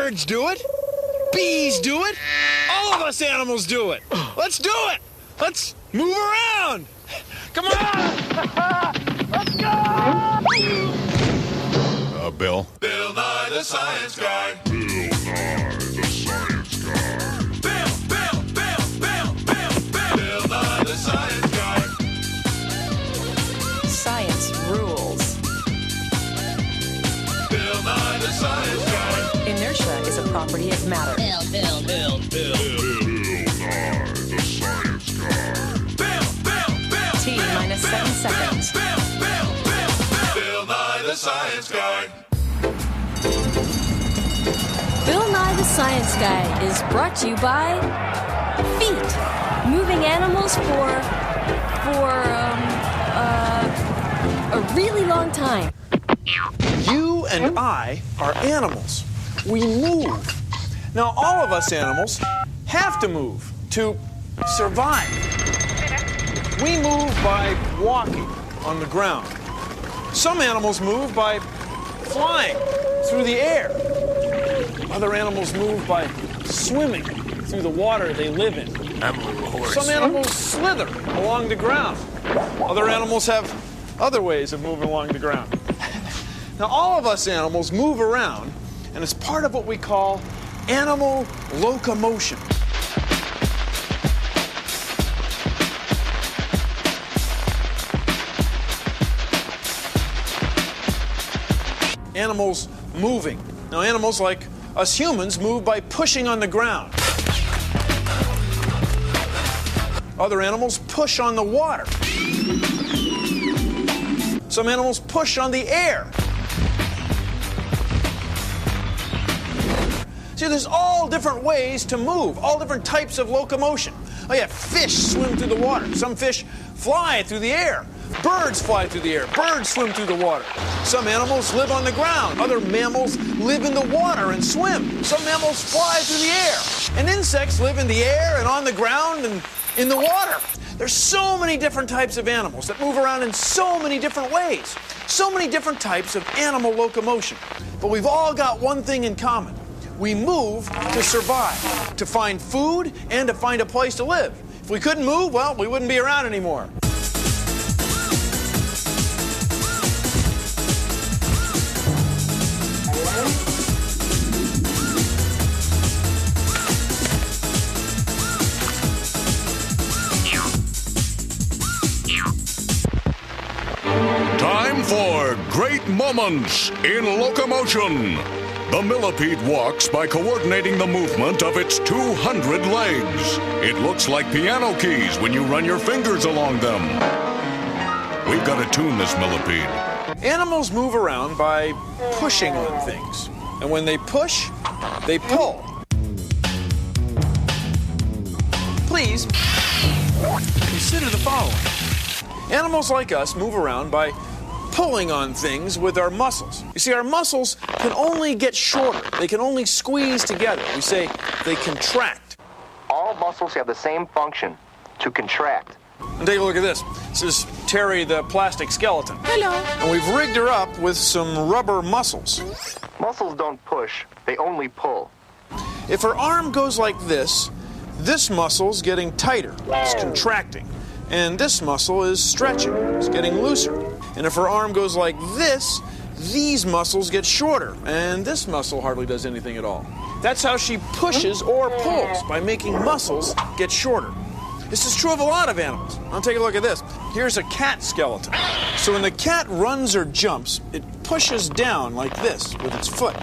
Birds do it. Bees do it. All of us animals do it. Let's do it. Let's move around. Come on. Let's go. Bill? Bill Nye the Science Guy. Bill Nye the Science Guy. Bill Nye the Science Guy. Science rules. Bill Nye the Science Guy. Inertia is a property of matter. Bill Bill Nye the Science Guy. T minus 7 seconds. Bill Nye the Science Guy. Bill Nye the Science Guy is brought to you by feet, moving animals for a really long time. You and I are animals. We move. Now, all of us animals have to move to survive. We move by walking on the ground. Some animals move by flying through the air. Other animals move by swimming through the water they live in. I'm a little horse. Some animals slither along the ground. Other animals have other ways of moving along the ground. Now, all of us animals move around, and it's part of what we call animal locomotion. Animals moving. Now, animals like us humans move by pushing on the ground. Other animals push on the water. Some animals push on the air. See, there's all different ways to move, all different types of locomotion. Oh yeah, fish swim through the water. Some fish fly through the air. Birds fly through the air. Birds swim through the water. Some animals live on the ground. Other mammals live in the water and swim. Some mammals fly through the air. And insects live in the air and on the ground and in the water. There's so many different types of animals that move around in so many different ways. So many different types of animal locomotion. But we've all got one thing in common. We move to survive, to find food, and to find a place to live. If we couldn't move, well, we wouldn't be around anymore. Time for Great Moments in Locomotion. The millipede walks by coordinating the movement of its 200 legs. It looks like piano keys when you run your fingers along them. We've got to tune this millipede. Animals move around by pushing on things. And when they push, they pull. Please consider the following. Animals like us move around by pulling on things with our muscles. You see, our muscles can only get shorter. They can only squeeze together. We say they contract. All muscles have the same function, to contract. And take a look at this. This is Terry the plastic skeleton. Hello. And we've rigged her up with some rubber muscles. Muscles don't push, they only pull. If her arm goes like this muscle's getting tighter. It's contracting. And this muscle is stretching. It's getting looser. And if her arm goes like this, these muscles get shorter. And this muscle hardly does anything at all. That's how she pushes or pulls, by making muscles get shorter. This is true of a lot of animals. I'll take a look at this. Here's a cat skeleton. So when the cat runs or jumps, it pushes down like this with its foot.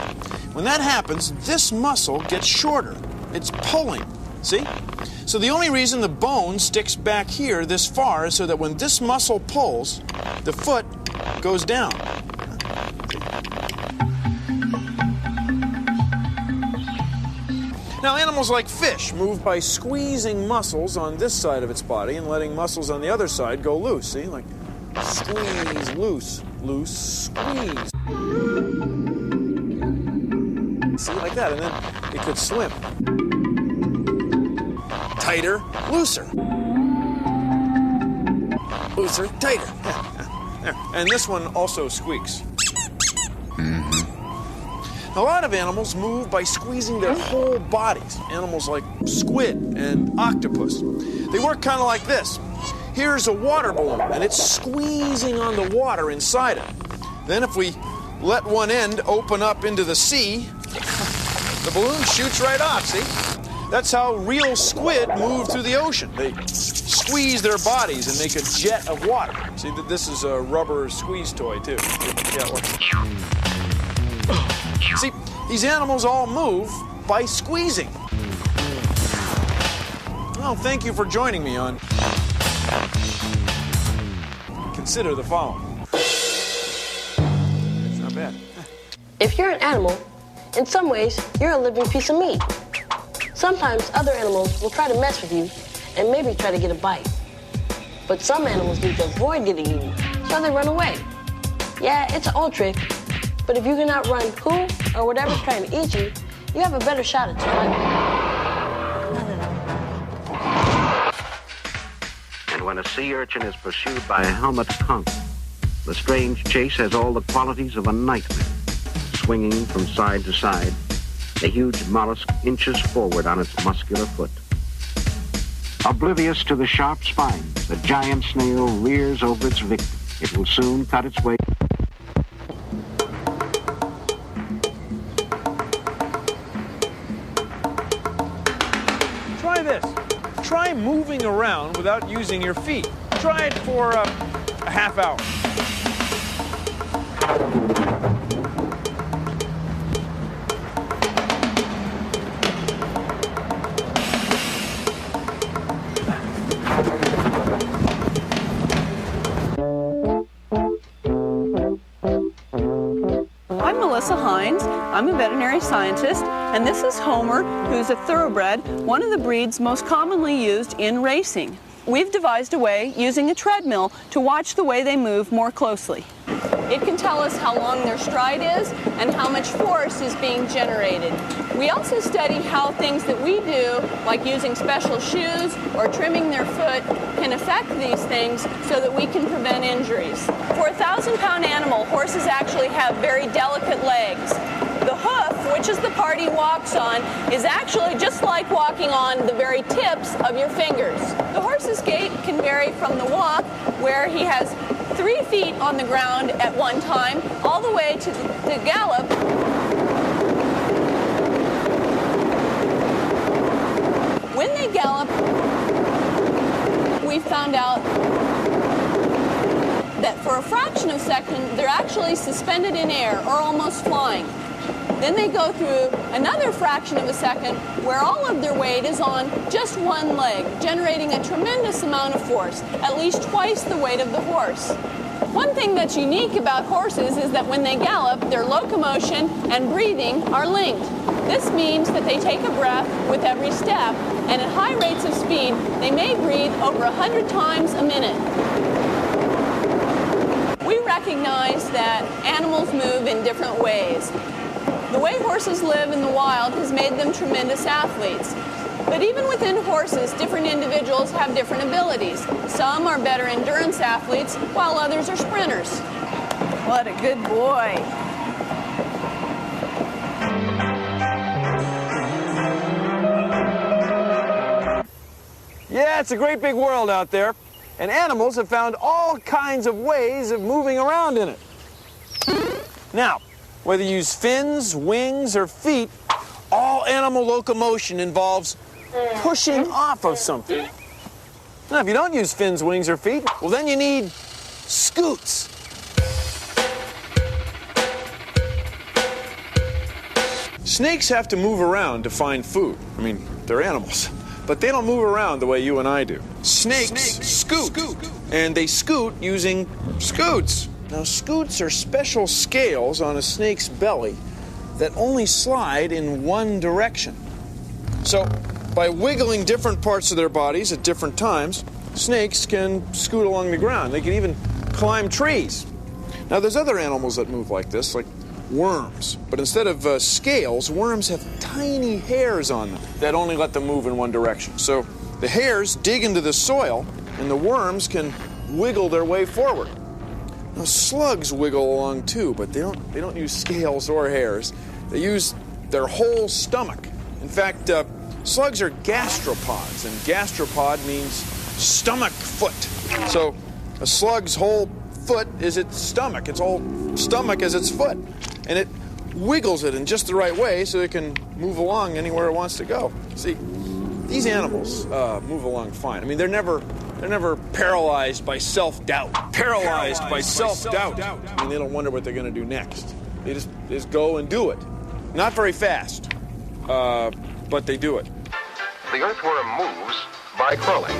When that happens, this muscle gets shorter. It's pulling. See? So the only reason the bone sticks back here this far is so that when this muscle pulls, the foot goes down. Now, animals like fish move by squeezing muscles on this side of its body and letting muscles on the other side go loose. See? Like squeeze, loose, loose, squeeze. See? Like that. And then it could swim. Tighter, looser. Looser, tighter. There. And this one also squeaks. Now, A lot of animals move by squeezing their whole bodies. Animals like squid and octopus. They work kind of like this. Here's a water balloon, and it's squeezing on the water inside it. Then if we let one end open up into the sea, the balloon shoots right off, see? That's how real squid move through the ocean. They squeeze their bodies and make a jet of water. See, this is a rubber squeeze toy, too. Yeah, it works. See, these animals all move by squeezing. Well, thank you for joining me on Consider the Following. It's not bad. If you're an animal, in some ways, you're a living piece of meat. Sometimes other animals will try to mess with you and maybe try to get a bite. But some animals need to avoid getting eaten, so they run away. Yeah, it's an old trick, but if you can outrun who or whatever's trying to eat you, you have a better shot at survival. And when a sea urchin is pursued by a helmet conch, the strange chase has all the qualities of a nightmare. Swinging from side to side, the huge mollusk inches forward on its muscular foot. Oblivious to the sharp spines, the giant snail rears over its victim. It will soon cut its way. Try this. Try moving around without using your feet. Try it for a half hour. I'm a veterinary scientist, and this is Homer, who's a thoroughbred, one of the breeds most commonly used in racing. We've devised a way, using a treadmill, to watch the way they move more closely. It can tell us how long their stride is and how much force is being generated. We also study how things that we do, like using special shoes or trimming their foot, can affect these things so that we can prevent injuries. For a 1,000-pound animal, horses actually have very delicate legs. The hoof, which is the part he walks on, is actually just like walking on the very tips of your fingers. The horse's gait can vary from the walk, where he has 3 feet on the ground at one time, all the way to the gallop. When they gallop, we found out that for a fraction of a second, they're actually suspended in air or almost flying. Then they go through another fraction of a second where all of their weight is on just one leg, generating a tremendous amount of force, at least twice the weight of the horse. One thing that's unique about horses is that when they gallop, their locomotion and breathing are linked. This means that they take a breath with every step, and at high rates of speed, they may breathe over 100 times a minute. We recognize that animals move in different ways. The way horses live in the wild has made them tremendous athletes. But even within horses, different individuals have different abilities. Some are better endurance athletes, while others are sprinters. What a good boy. Yeah, it's a great big world out there, and animals have found all kinds of ways of moving around in it. Now, whether you use fins, wings, or feet, all animal locomotion involves pushing off of something. Now, if you don't use fins, wings, or feet, well, then you need scoots. Snakes have to move around to find food. I mean, they're animals. But they don't move around the way you and I do. Snakes scoot. And they scoot using scoots. Now, scoots are special scales on a snake's belly that only slide in one direction. So, by wiggling different parts of their bodies at different times, snakes can scoot along the ground. They can even climb trees. Now, there's other animals that move like this, like worms. But instead of scales, worms have tiny hairs on them that only let them move in one direction. So the hairs dig into the soil, and the worms can wiggle their way forward. Now, slugs wiggle along too, but they don't use scales or hairs. They use their whole stomach. In fact, slugs are gastropods, and gastropod means stomach foot. So a slug's whole foot is its stomach. Its whole stomach is its foot. And it wiggles it in just the right way so it can move along anywhere it wants to go. See, these animals move along fine. I mean, they're never paralyzed by self-doubt. Paralyzed by self-doubt. I mean, they don't wonder what they're going to do next. They just go and do it. Not very fast, but they do it. The earthworm moves by crawling.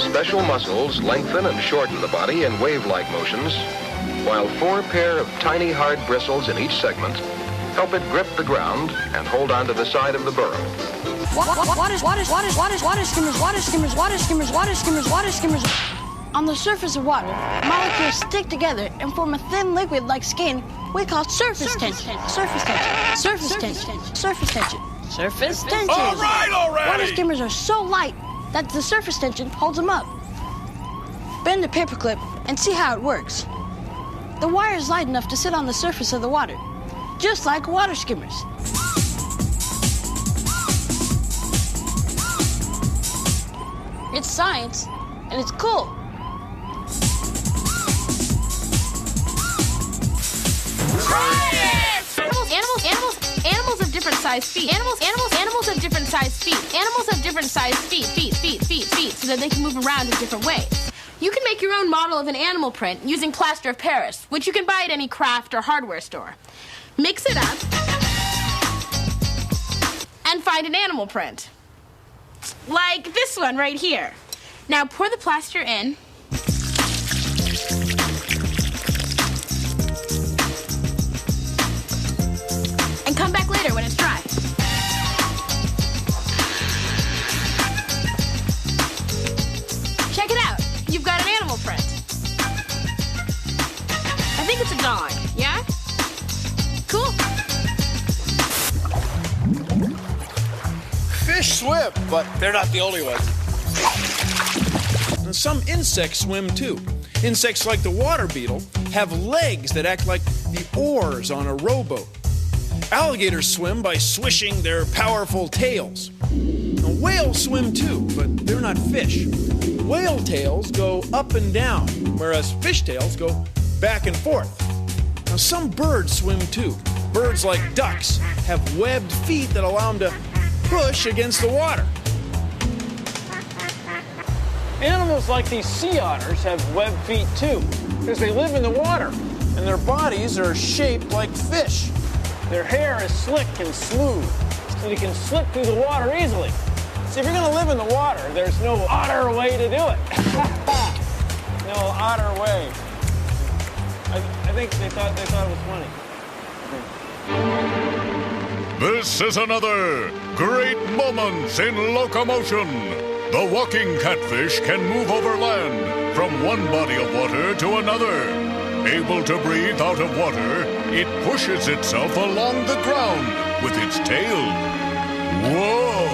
Special muscles lengthen and shorten the body in wave-like motions, while 4 pair of tiny hard bristles in each segment help it grip the ground and hold onto the side of the burrow. Water skimmers. On the surface of water, molecules stick together and form a thin liquid like skin we call surface tension. Surface tension. Surface tension. Surface tension. Surface tension. All right already! Water skimmers are so light that the surface tension holds them up. Bend a paperclip and see how it works. The wire is light enough to sit on the surface of the water, just like water skimmers. It's science, and it's cool. Animals have different size feet. Animals have different size feet. Animals have different size feet, so that they can move around in different ways. You can make your own model of an animal print using plaster of Paris, which you can buy at any craft or hardware store. Mix it up and find an animal print. Like this one right here. Now pour the plaster in. And come back later when it's dry. Check it out. You've got an animal print. I think it's a dog, yeah? Cool. Fish swim, but they're not the only ones. And some insects swim too. Insects like the water beetle have legs that act like the oars on a rowboat. Alligators swim by swishing their powerful tails. Now, whales swim too, but they're not fish. Whale tails go up and down, whereas fish tails go back and forth. Now, some birds swim too. Birds like ducks have webbed feet that allow them to push against the water. Animals like these sea otters have webbed feet too, because they live in the water, and their bodies are shaped like fish. Their hair is slick and smooth, so they can slip through the water easily. See, if you're going to live in the water, there's no otter way to do it. No otter way. I think they thought it was funny. This is another Great Moments in Locomotion. The walking catfish can move over land from one body of water to another. Able to breathe out of water, it pushes itself along the ground with its tail. Whoa!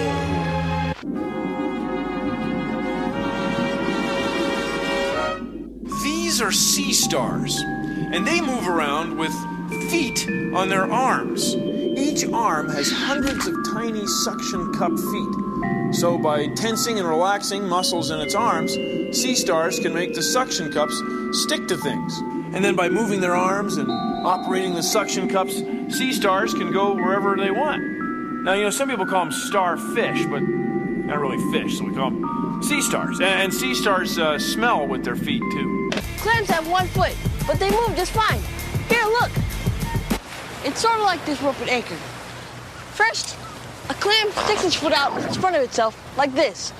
These are sea stars, and they move around with feet on their arms. Each arm has hundreds of tiny suction cup feet. So by tensing and relaxing muscles in its arms, sea stars can make the suction cups stick to things. And then by moving their arms and operating the suction cups, sea stars can go wherever they want. Now, some people call them starfish, but not really fish, so we call them sea stars. And sea stars smell with their feet, too. Clams have 1 foot, but they move just fine. Here, look. It's sort of like this rope and anchor. First, a clam sticks its foot out in front of itself like this.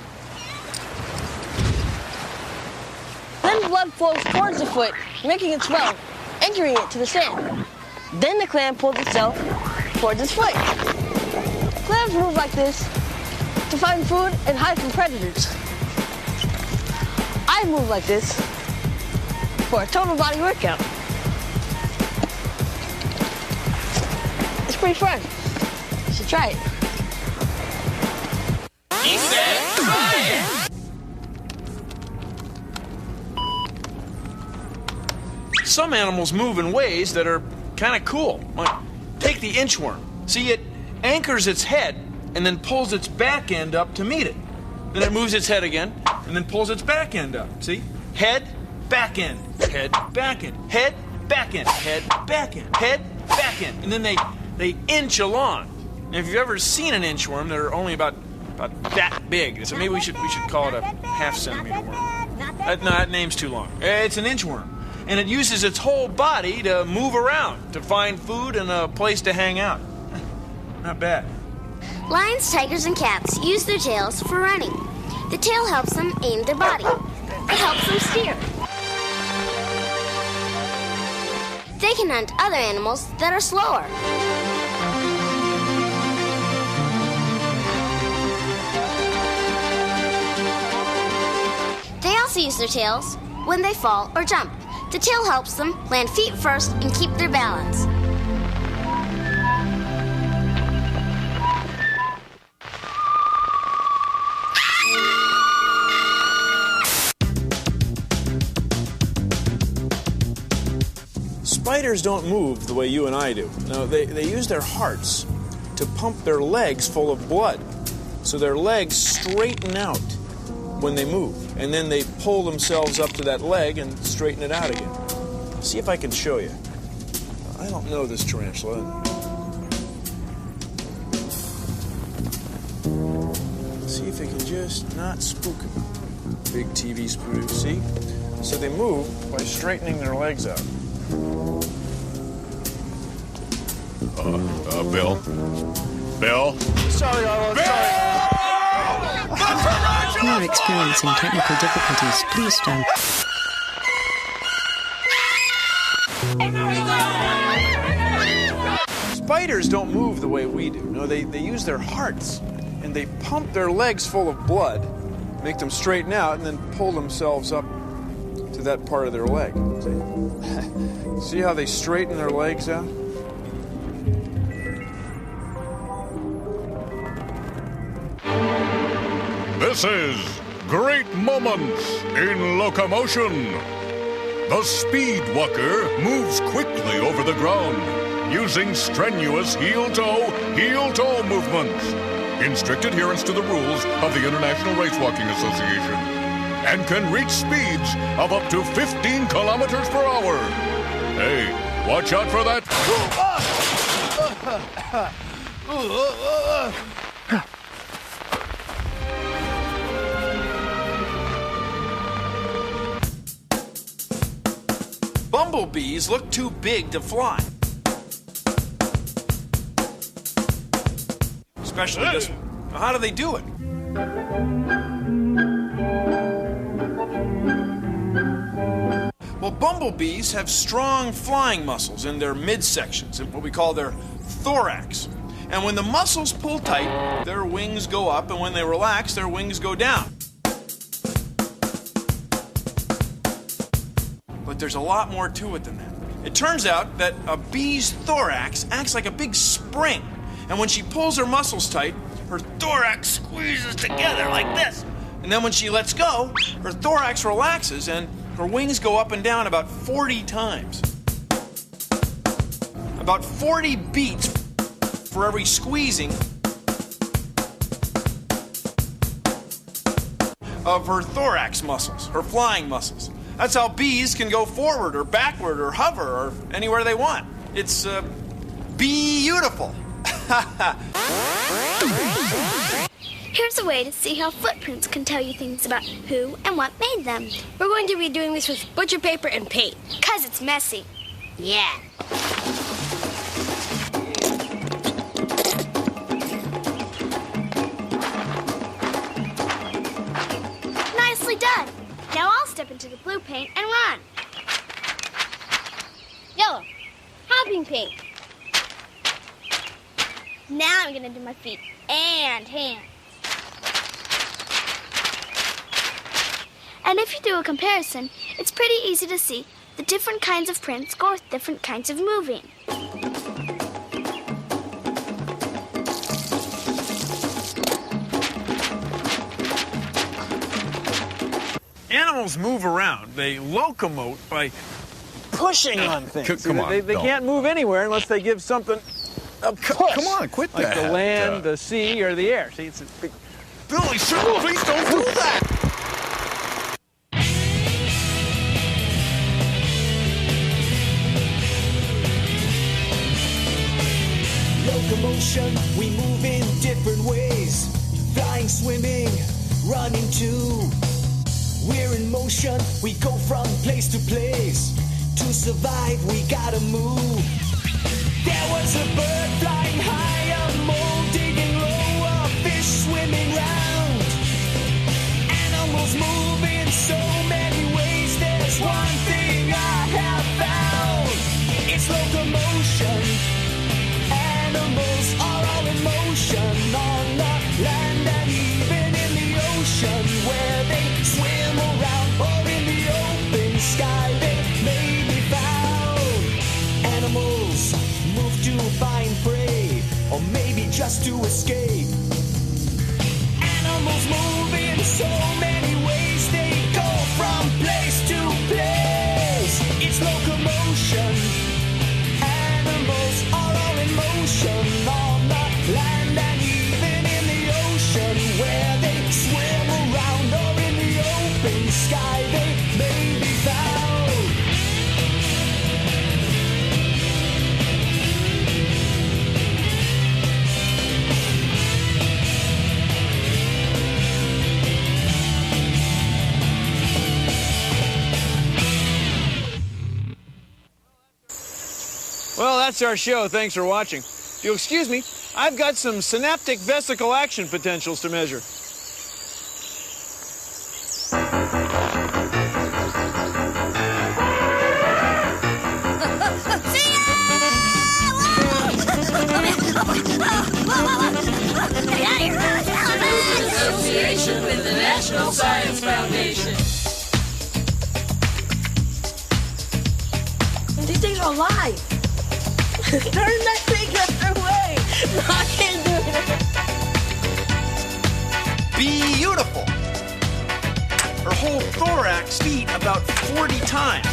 Then blood flows towards the foot, making it swell, anchoring it to the sand. Then the clam pulls itself towards its foot. Clams move like this to find food and hide from predators. I move like this for a total body workout. It's pretty fun. You should try it. He said, try it! some animals move in ways that are kind of cool. Like, take the inchworm. See, it anchors its head and then pulls its back end up to meet it. Then it moves its head again and then pulls its back end up. See? Head, back end, head, back end, head, back end, head, back end, head, back end. And then they inch along. And if you've ever seen an inchworm, they're only about that big. So maybe we should call it a half-centimeter worm. No, that name's too long. It's an inchworm. And it uses its whole body to move around, to find food and a place to hang out. Not bad. Lions, tigers, and cats use their tails for running. The tail helps them aim their body. It helps them steer. They can hunt other animals that are slower. They also use their tails when they fall or jump. The tail helps them land feet first and keep their balance. Spiders don't move the way you and I do. No, they use their hearts to pump their legs full of blood. So their legs straighten out when they move. And then they pull themselves up to that leg and straighten it out again. See if I can show you. I don't know this tarantula. See if I can just not spook him. Big TV spook, see? So they move by straightening their legs out. Bill? Bill? Sorry, Arlo, sorry. We are experiencing technical difficulties. Please stand. Spiders don't move the way we do. No, they use their hearts, and they pump their legs full of blood, make them straighten out, and then pull themselves up to that part of their leg. See how they straighten their legs out? This is Great Moments in Locomotion. The speed walker moves quickly over the ground using strenuous heel-toe movements in strict adherence to the rules of the International Race Walking Association, and can reach speeds of up to 15 kilometers per hour. Hey, watch out for that. Bumblebees look too big to fly. Especially this one. Now, how do they do it? Well, bumblebees have strong flying muscles in their midsections, in what we call their thorax. And when the muscles pull tight, their wings go up, and when they relax, their wings go down. But there's a lot more to it than that. It turns out that a bee's thorax acts like a big spring. And when she pulls her muscles tight, her thorax squeezes together like this. And then when she lets go, her thorax relaxes and her wings go up and down about 40 times. About 40 beats for every squeezing of her thorax muscles, her flying muscles. That's how bees can go forward or backward or hover or anywhere they want. It's beautiful. Here's a way to see how footprints can tell you things about who and what made them. We're going to be doing this with butcher paper and paint. 'Cause it's messy. Yeah. Nicely done. Now I'll step into the blue paint and run. Yellow. Hopping paint. Now I'm gonna do my feet and hands. And if you do a comparison, it's pretty easy to see the different kinds of prints go with different kinds of moving. Animals move around. They locomote by pushing on things. Come on, they can't move anywhere unless they give something a push. Come on, quit like that. Like the land, the sea, or the air. See, it's a big... Billy, please don't do that! Locomotion, we move in different ways. Flying, swimming, running too. We're in motion, we go from place to place. To survive, we gotta move. There was a bird flying high, a mole digging low, a fish swimming round. Animals move in so many ways. There's one thing I have found. It's locomotion. Animals are all in motion on the land and even in the ocean, where they swim around or in the open sky they may be found. Animals move to find prey, or maybe just to escape. Animals move in so many ways, they go from place to place. It's locomotion. Animals are all in motion on the land and even in the ocean, where they swim around or in the open sky they may be found. Well, that's our show. Thanks for watching. If you'll excuse me, I've got some synaptic vesicle action potentials to measure. Association with the National Science Foundation. These things are alive. Turn that thing other way. No, I can't do it. Beautiful. Her whole thorax beat about 40 times.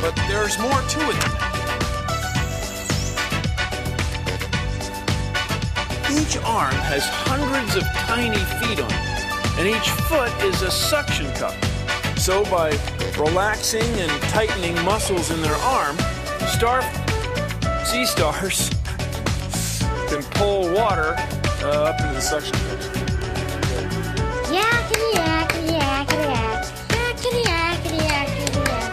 But there's more to it than that. Each arm has hundreds of tiny feet on it, and each foot is a suction cup. So by relaxing and tightening muscles in their arm, sea stars can pull water up into the suction cups. Yakety, yakety, yakety, yak. Yakety, yakety, yakety, yak.